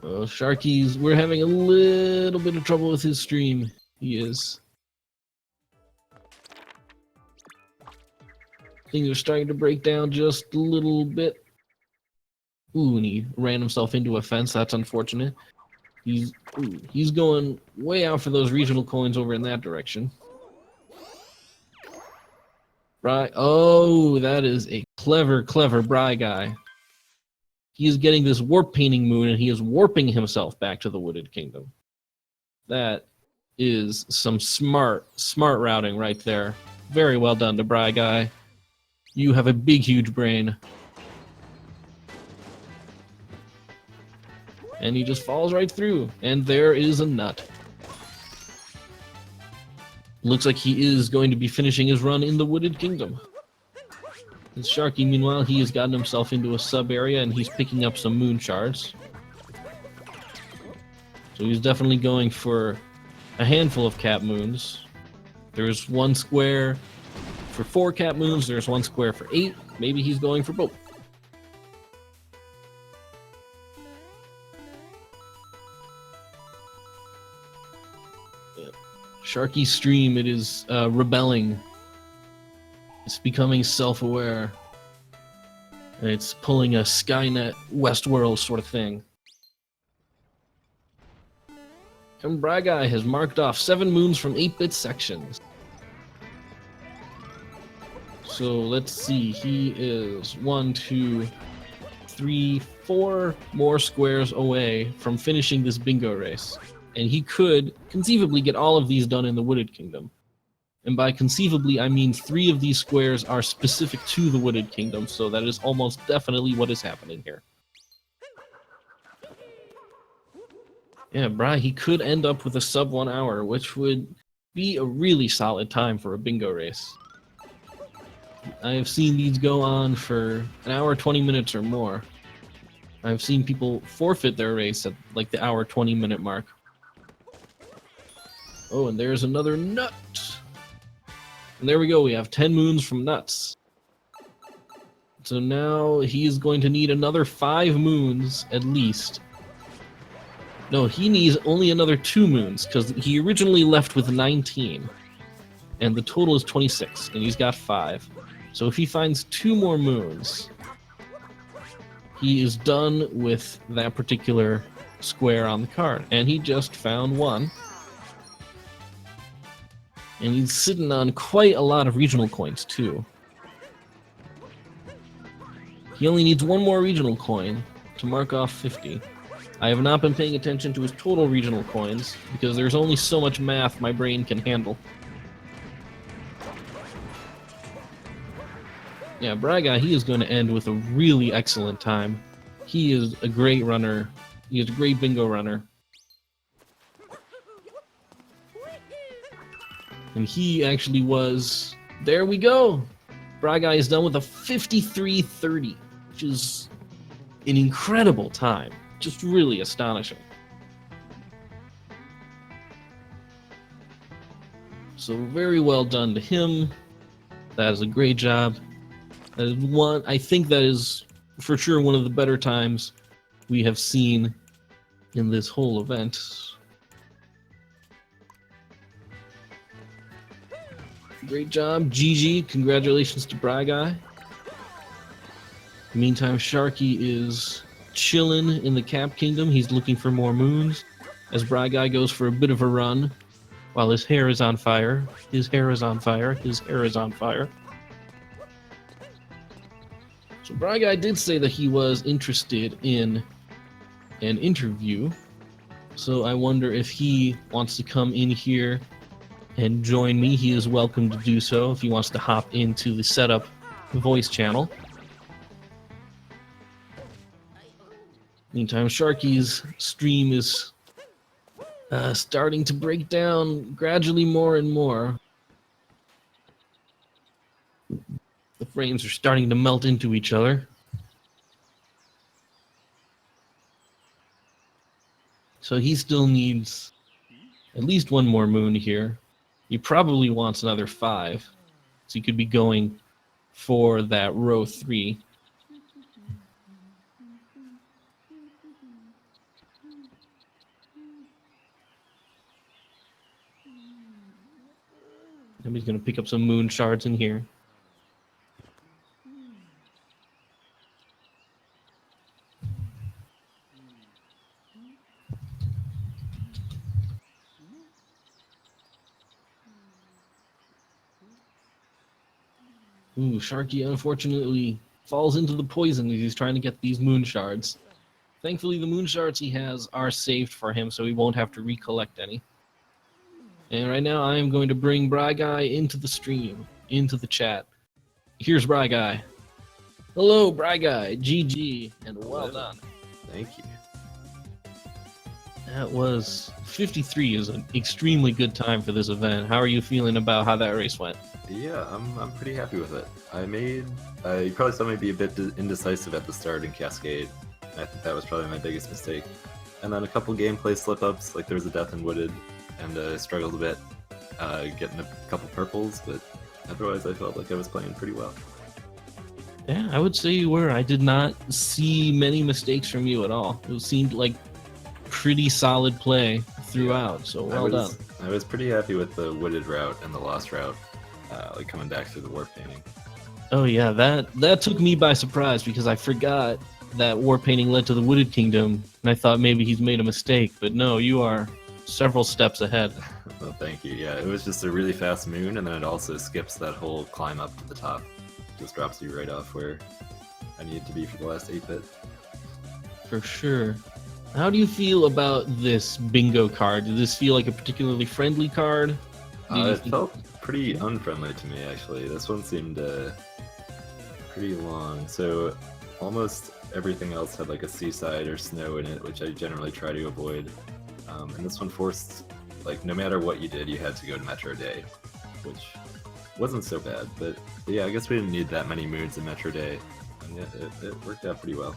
Sharky's, we're having a little bit of trouble with his stream. He is. Things are starting to break down just a little bit. Ooh, and he ran himself into a fence. That's unfortunate. He's going way out for those regional coins over in that direction. Right. Oh, that is a clever Briguy. He is getting this warp painting moon, and he is warping himself back to the Wooded Kingdom. That is some smart routing right there. Very well done to Briguy. You have a big, huge brain. And he just falls right through. And there is a nut. Looks like he is going to be finishing his run in the Wooded Kingdom. And Sharky, meanwhile, he has gotten himself into a sub-area and he's picking up some moon shards. So he's definitely going for a handful of cap moons. There's one square for 4 cap moons, there's one square for 8. Maybe he's going for both. Sharky's stream, it is rebelling. It's becoming self-aware. And it's pulling a Skynet Westworld sort of thing. And Briguy has marked off 7 moons from 8-bit sections. So let's see, he is 1, 2, 3, 4 more squares away from finishing this bingo race. And he could conceivably get all of these done in the Wooded Kingdom. And by conceivably, I mean 3 of these squares are specific to the Wooded Kingdom, so that is almost definitely what is happening here. Yeah, Bri, he could end up with a sub 1 hour, which would be a really solid time for a bingo race. I have seen these go on for an hour, 20 minutes or more. I've seen people forfeit their race at like the hour, 20-minute mark. Oh, and there's another nut. And there we go, we have 10 moons from nuts. So now he is going to need another 5 moons at least. No, he needs only another 2 moons, because he originally left with 19. And the total is 26, and he's got 5. So if he finds 2 more moons, he is done with that particular square on the card. And he just found 1. And he's sitting on quite a lot of regional coins, too. He only needs 1 more regional coin to mark off 50. I have not been paying attention to his total regional coins, because there's only so much math my brain can handle. Yeah, Briguy, he is going to end with a really excellent time. He is a great runner. He is a great bingo runner. And he actually was... There we go! Briguy is done with a 53:30, which is an incredible time. Just really astonishing. So very well done to him. That is a great job. That is one, I think that is for sure one of the better times we have seen in this whole event. Great job, GG. Congratulations to Briguy. Meantime, Sharky is chilling in the Cap Kingdom. He's looking for more moons as Briguy goes for a bit of a run while his hair is on fire. His hair is on fire. His hair is on fire. So Briguy did say that he was interested in an interview. So I wonder if he wants to come in here and join me. He is welcome to do so if he wants to hop into the setup voice channel. Meantime, Sharky's stream is starting to break down gradually more and more. The frames are starting to melt into each other. So he still needs at least one more moon here. He probably wants another 5. So he could be going for that row 3. And he's going to pick up some moon shards in here. Ooh, Sharky unfortunately falls into the poison as he's trying to get these moon shards. Thankfully, the moon shards he has are saved for him, so he won't have to recollect any. And right now, I am going to bring Briguy into the stream, into the chat. Here's Briguy. Hello, Briguy. GG, and well done.
Thank you.
That was 53 is an extremely good time for this event. How are you feeling about how that race went?
Yeah, I'm pretty happy with it. You probably saw me be a bit indecisive at the start in Cascade. I think that was probably my biggest mistake. And then a couple gameplay slip-ups, like there was a death in Wooded, and I struggled a bit getting a couple purples, but otherwise I felt like I was playing pretty well.
Yeah, I would say you were. I did not see many mistakes from you at all. It seemed like pretty solid play throughout, so well done.
I was pretty happy with the Wooded route and the Lost route, like coming back through the War Painting.
Oh yeah, that took me by surprise because I forgot that War Painting led to the Wooded Kingdom, and I thought maybe he's made a mistake, but no, you are several steps ahead.
Well, thank you. Yeah, it was just a really fast moon, and then it also skips that whole climb up to the top. Just drops you right off where I needed to be for the last 8-bit.
For sure. How do you feel about this bingo card? Did this feel like a particularly friendly card?
It felt pretty unfriendly to me, actually. This one seemed pretty long. So almost everything else had like a seaside or snow in it, which I generally try to avoid. And this one forced, like, no matter what you did, you had to go to Metro Day, which wasn't so bad. But yeah, I guess we didn't need that many moons in Metro Day, and it worked out pretty well.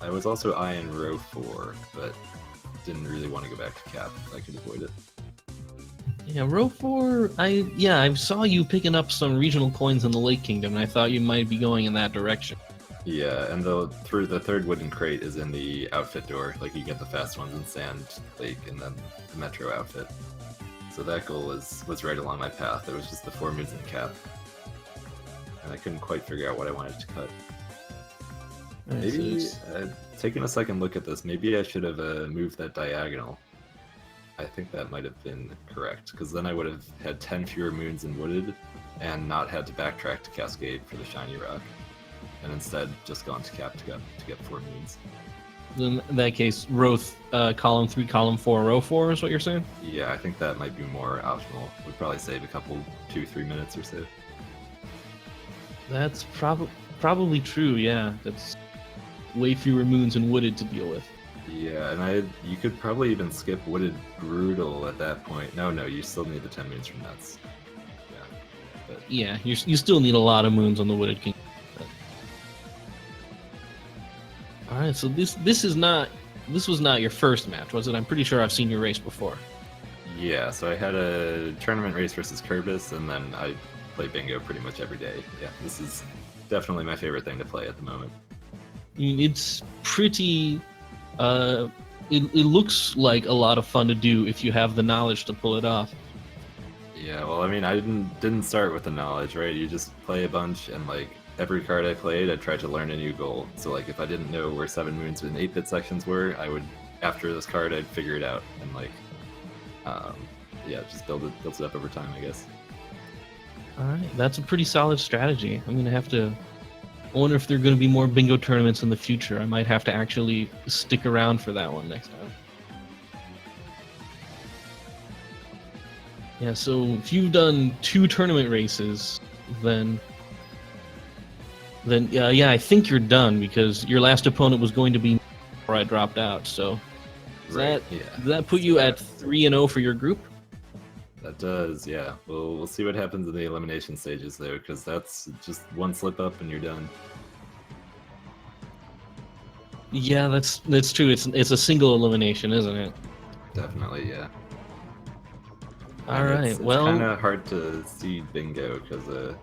I was also eyeing row 4, but didn't really want to go back to cap if I could avoid it.
Yeah, row 4, I saw you picking up some regional coins in the Lake Kingdom, and I thought you might be going in that direction.
Yeah, and the third wooden crate is in the outfit door. Like, you get the fast ones in Sand Lake and then the Metro outfit. So that goal was right along my path. It was just the 4 moons in cap. And I couldn't quite figure out what I wanted to cut.
Right,
Maybe, taking a second look at this, maybe I should have moved that diagonal. I think that might have been correct, because then I would have had 10 fewer moons in Wooded and not had to backtrack to Cascade for the Shiny Rock. And instead just gone to cap to get 4 moons.
In that case, column 3, column 4, row 4 is what you're saying?
Yeah, I think that might be more optimal. Would probably save a couple, 2-3 minutes or so.
That's probably true, yeah. That's way fewer moons in Wooded to deal with.
Yeah, and you could probably even skip Wooded Brutal at that point. No, you still need the 10 moons from Nuts. Yeah, but...
yeah, you still need a lot of moons on the Wooded Kingdom. Alright, so this was not your first match, was it? I'm pretty sure I've seen your race before.
Yeah, so I had a tournament race versus Kerbis, and then I play bingo pretty much every day. Yeah, this is definitely my favorite thing to play at the moment.
It's pretty... it looks like a lot of fun to do if you have the knowledge to pull it off.
Yeah, well, I mean, I didn't start with the knowledge, right? You just play a bunch, and like every card I played, I tried to learn a new goal. So like if I didn't know where 7 moons in 8-bit sections were, I would, after this card, I'd figure it out and like, yeah, just build it up over time, I guess.
All right, that's a pretty solid strategy. I'm gonna have to. I wonder if there are going to be more bingo tournaments in the future. I might have to actually stick around for that one next time. Yeah, so if you've done 2 tournament races, then yeah, I think you're done because your last opponent was going to be before I dropped out. So does that put you at 3-0 for your group?
That does, yeah. We'll see what happens in the elimination stages though, because that's just one slip up and you're done.
Yeah, that's true. It's a single elimination, isn't it?
Definitely, yeah.
All
And
right.
it's
Well,
kind of hard to see bingo because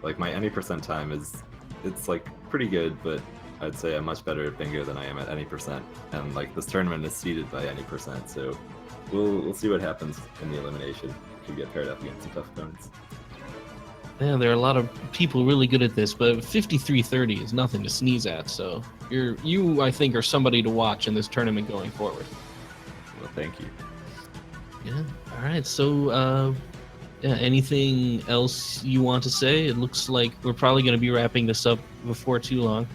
like my any percent time it's like pretty good, but I'd say I'm much better at bingo than I am at any percent. And like this tournament is seeded by any percent, so we'll see what happens in the elimination. Could get paired up against some tough opponents.
yeah, there are a lot of people really good at this, but 53-30 is nothing to sneeze at. So you I think are somebody to watch in this tournament going forward.
Well, thank you.
Yeah. All right. So, yeah, anything else you want to say? It looks like we're probably going to be wrapping this up before too long.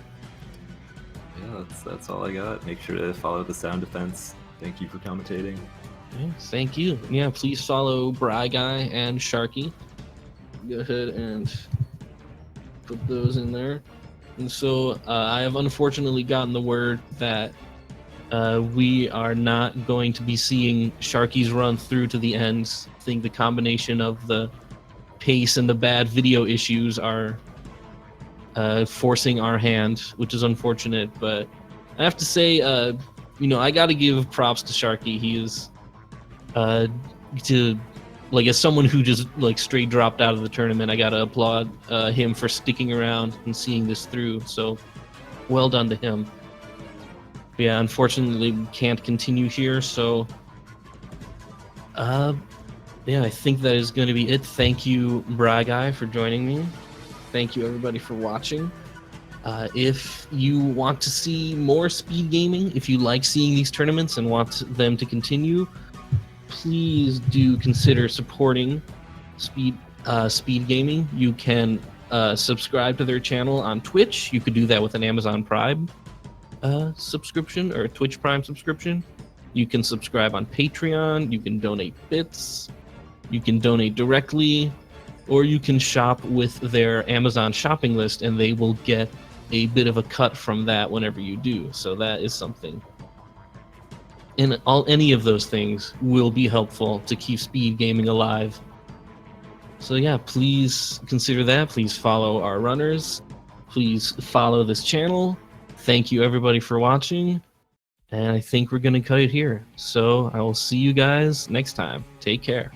Yeah, that's all I got. Make sure to follow the sound defense. Thank you for commentating.
Okay, thank you. Yeah, please follow Briguy and Sharky. Go ahead and put those in there. And so I have unfortunately gotten the word that we are not going to be seeing Sharky's run through to the end. I think the combination of the pace and the bad video issues are forcing our hand, which is unfortunate. But I have to say, I got to give props to Sharky. He is as someone who just like straight dropped out of the tournament. I got to applaud him for sticking around and seeing this through. So well done to him. But yeah, unfortunately, we can't continue here. So, yeah, I think that is going to be it. Thank you, Briguy, for joining me. Thank you, everybody, for watching. If you want to see more speed gaming, if you like seeing these tournaments and want them to continue, please do consider supporting Speed Gaming. You can subscribe to their channel on Twitch. You could do that with an Amazon Prime subscription or a Twitch Prime subscription. You can subscribe on Patreon. You can donate bits. You can donate directly, or you can shop with their Amazon shopping list, and they will get a bit of a cut from that whenever you do. So that is something. And any of those things will be helpful to keep speed gaming alive. So yeah, please consider that. Please follow our runners. Please follow this channel. Thank you, everybody, for watching. And I think we're going to cut it here. So I will see you guys next time. Take care.